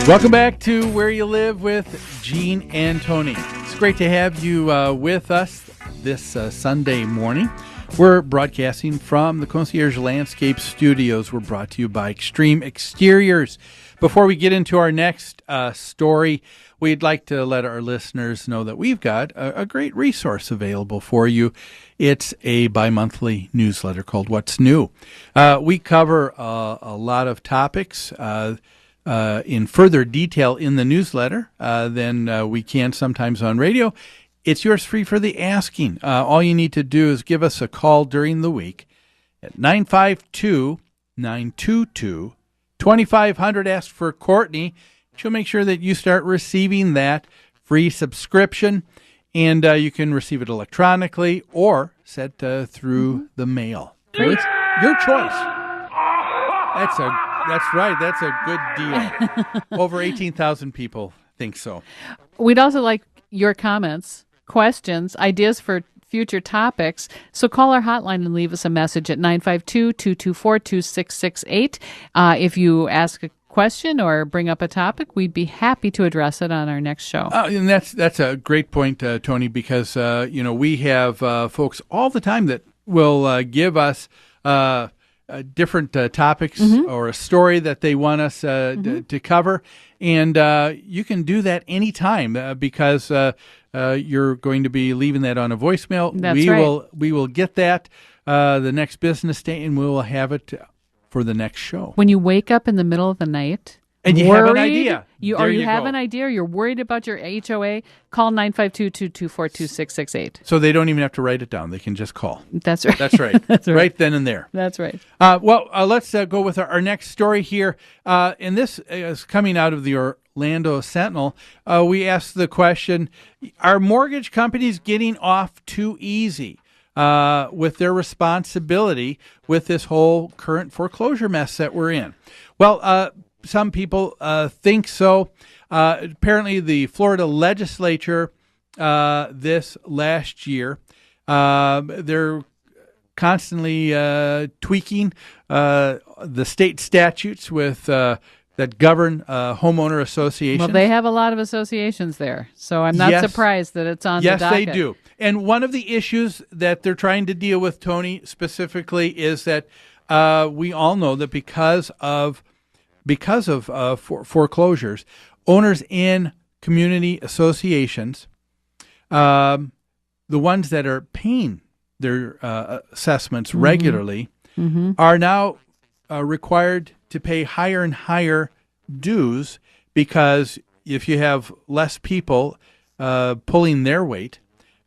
Welcome back to Where You Live with Gene and Tony. It's great to have you with us this Sunday morning. We're broadcasting from the Concierge Landscape Studios. We're brought to you by Extreme Exteriors. Before we get into our next story, we'd like to let our listeners know that we've got a great resource available for you. It's a bi-monthly newsletter called What's New. We cover a lot of topics in further detail in the newsletter than we can sometimes on radio. It's yours free for the asking. All you need to do is give us a call during the week at 952-922-2500. Ask for Courtney. She'll make sure that you start receiving that free subscription, and you can receive it electronically or sent through the mail. So it's your choice. That's right. That's a good deal. Over 18,000 people think so. We'd also like your comments, questions, ideas for future topics. So call our hotline and leave us a message at 952-224-2668. If you ask a question or bring up a topic, we'd be happy to address it on our next show. And that's a great point, Tony, because we have folks all the time that will give us different topics or a story that they want us to cover, and you can do that anytime because you're going to be leaving that on a voicemail. That's right. We will get that the next business day, and we will have it for the next show. When you wake up in the middle of the night and you have an idea, you have an idea, you're worried about your HOA, call 952-224-2668. So they don't even have to write it down. They can just call. That's right. That's right. That's right. Right then and there. That's right. Let's go with our next story here. And this is coming out of the Orlando Sentinel. We asked the question, are mortgage companies getting off too easy with their responsibility with this whole current foreclosure mess that we're in? Well, some people think so. Apparently, the Florida legislature this last year, they're constantly tweaking the state statutes with that govern homeowner associations. Well, they have a lot of associations there, so I'm not surprised that it's on the docket. Yes, they do. And one of the issues that they're trying to deal with, Tony, specifically, is that we all know that because of foreclosures, owners in community associations, the ones that are paying their assessments regularly, are now required to pay higher and higher dues, because if you have less people pulling their weight,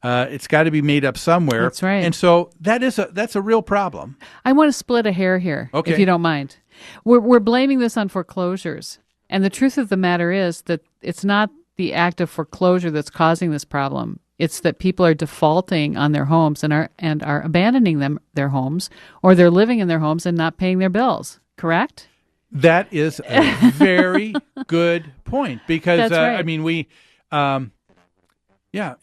it's got to be made up somewhere. That's right. And so that's a real problem. I want to split a hair here, if you don't mind. We're blaming this on foreclosures, and the truth of the matter is that it's not the act of foreclosure that's causing this problem. It's that people are defaulting on their homes and are abandoning their homes, or they're living in their homes and not paying their bills. Correct? That is a very good point, because That's right.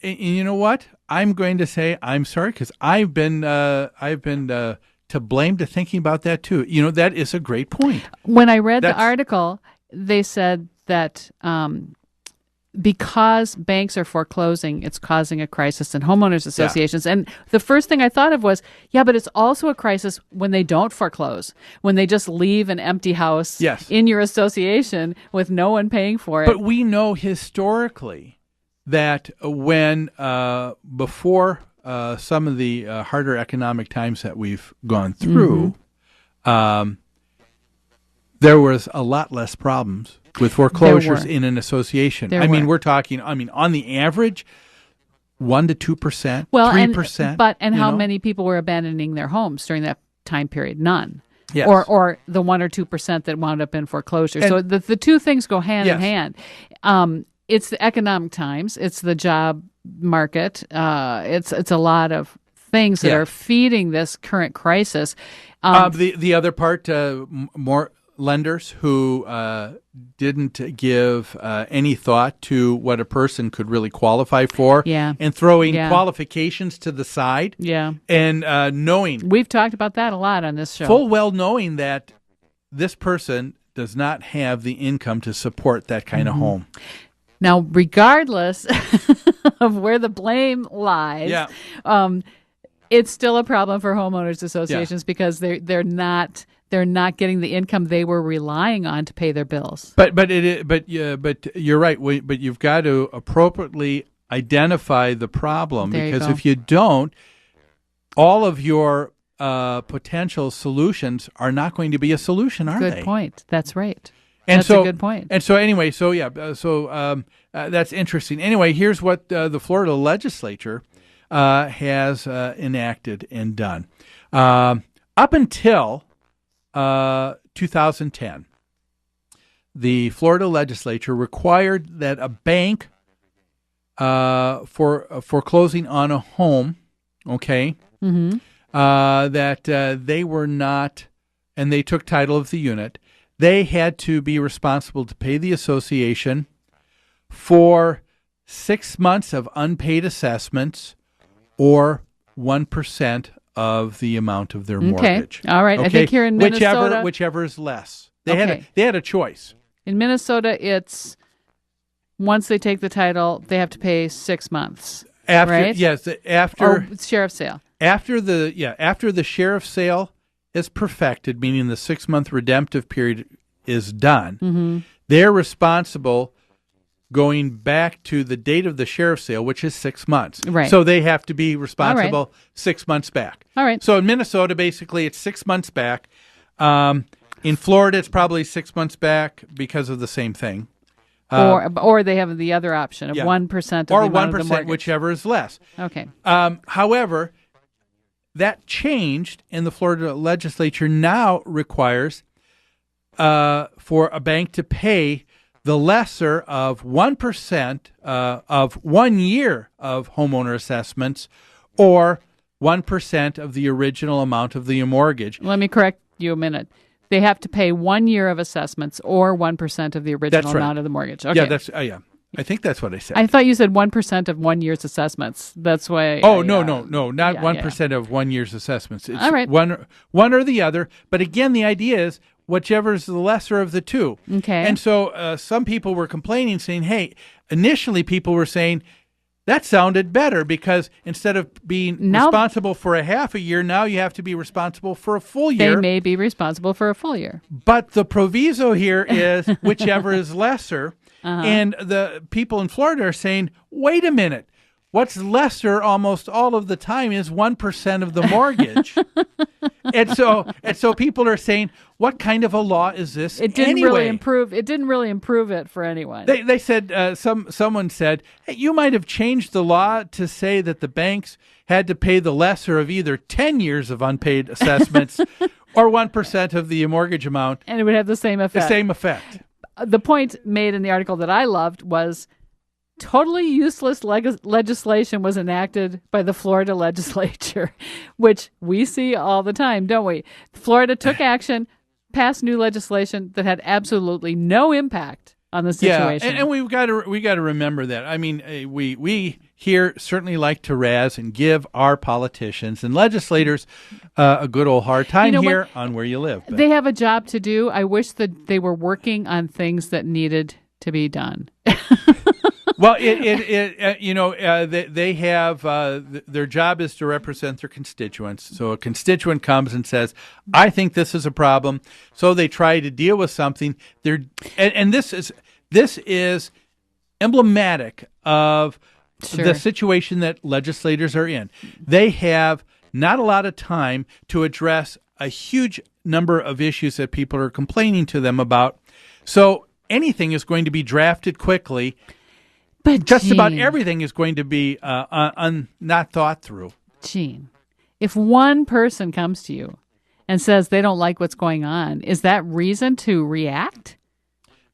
and you know what? I'm going to say I'm sorry, because I've been to blame to thinking about that too. That is a great point. When I read the article, they said that because banks are foreclosing, it's causing a crisis in homeowners associations. Yeah. And the first thing I thought of was, but it's also a crisis when they don't foreclose, when they just leave an empty house in your association with no one paying for it. But we know historically that when before some of the harder economic times that we've gone through, there was a lot less problems with foreclosures in an association. We're talking, on the average, 1% to 2%, 3%. And how many people were abandoning their homes during that time period? None. Yes. Or the 1% or 2% that wound up in foreclosure. So the two things go hand in hand. It's the economic times. It's the job market. It's a lot of things that are feeding this current crisis. The other part, more lenders who didn't give any thought to what a person could really qualify for, and throwing qualifications to the side, and knowing. We've talked about that a lot on this show. Full well knowing that this person does not have the income to support that kind of home. Now, regardless of where the blame lies, it's still a problem for homeowners associations because they're not getting the income they were relying on to pay their bills. But you're right. But you've got to appropriately identify the problem, because if you don't, all of your potential solutions are not going to be a solution, are they? Good point. That's right. That's a good point. And so anyway, that's interesting. Anyway, here's what the Florida legislature has enacted and done. Up until 2010, the Florida legislature required that a bank for foreclosing on a home, that they were not, and they took title of the unit, they had to be responsible to pay the association for 6 months of unpaid assessments or 1% of the amount of their mortgage. All right. I think here in Minnesota, whichever is less. They had a choice. In Minnesota, it's once they take the title, they have to pay 6 months. Right? Yes, sheriff's sale. After the sheriff's sale is perfected, meaning the 6 month redemptive period is done, they're responsible going back to the date of the sheriff's sale, which is 6 months. Right. So they have to be responsible 6 months back. All right. So in Minnesota, basically, it's 6 months back. In Florida, it's probably 6 months back because of the same thing. Or they have the other option of 1% of the amount of the mortgage. Whichever is less. Okay. However, that changed, and the Florida legislature now requires for a bank to pay the lesser of 1% of 1 year of homeowner assessments, or 1% of the original amount of the mortgage. Let me correct you a minute. They have to pay 1 year of assessments or 1% of the original amount of the mortgage. Okay. Yeah, that's I think that's what I said. I thought you said 1% of 1 year's assessments. That's why. No, not 1% of 1 year's assessments. It's all right. one or the other. But again, the idea is whichever is the lesser of the two. Okay. And so some people were complaining, saying, "Hey," initially people were saying, that sounded better, because instead of being responsible for a half a year, now you have to be responsible for a full year. They may be responsible for a full year. But the proviso here is whichever is lesser. And the people in Florida are saying, wait a minute, what's lesser almost all of the time is 1% of the mortgage. and so people are saying, what kind of a law is this? It didn't really improve it for anyone. They said someone said, hey, you might have changed the law to say that the banks had to pay the lesser of either 10 years of unpaid assessments or 1% of the mortgage amount, and it would have the same effect. The point made in the article that I loved was totally useless legislation was enacted by the Florida legislature, which we see all the time, don't we? Florida took action, passed new legislation that had absolutely no impact on the situation. Yeah, and we got to remember that. I mean, we here certainly like to razz and give our politicians and legislators a good old hard time here on Where You Live. But they have a job to do. I wish that they were working on things that needed to be done. Well, they have their job is to represent their constituents. So a constituent comes and says, "I think this is a problem." So they try to deal with something. This is emblematic of the situation that legislators are in. They have not a lot of time to address a huge number of issues that people are complaining to them about. So anything is going to be drafted quickly. But just about everything is going to be not thought through. Gene, if one person comes to you and says they don't like what's going on, is that reason to react?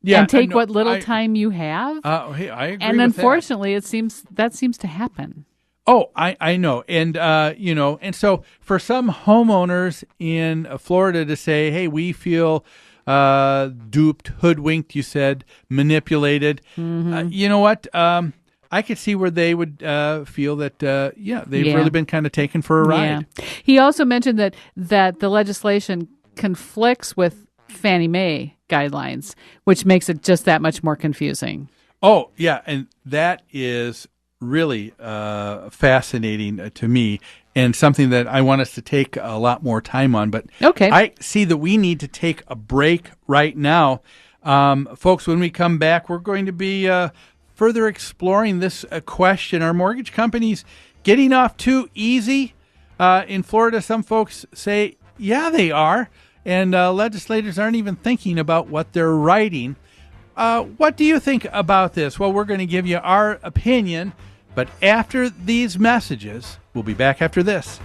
Yeah, and take what little time you have? Hey, I agree. And unfortunately, it seems to happen. Oh, I know, and and so for some homeowners in Florida to say, "Hey, we feel duped, hoodwinked," you said, manipulated. Mm-hmm. You know what? I could see where they would feel that, they've really been kind of taken for a ride. Yeah. He also mentioned that the legislation conflicts with Fannie Mae guidelines, which makes it just that much more confusing. Oh, yeah, and that is really fascinating to me, and something that I want us to take a lot more time on. But okay. I see that we need to take a break right now. Folks, when we come back, we're going to be further exploring this question. Are mortgage companies getting off too easy? In Florida, some folks say, yeah, they are, and legislators aren't even thinking about what they're writing. What do you think about this? Well, we're going to give you our opinion, but after these messages, we'll be back after this.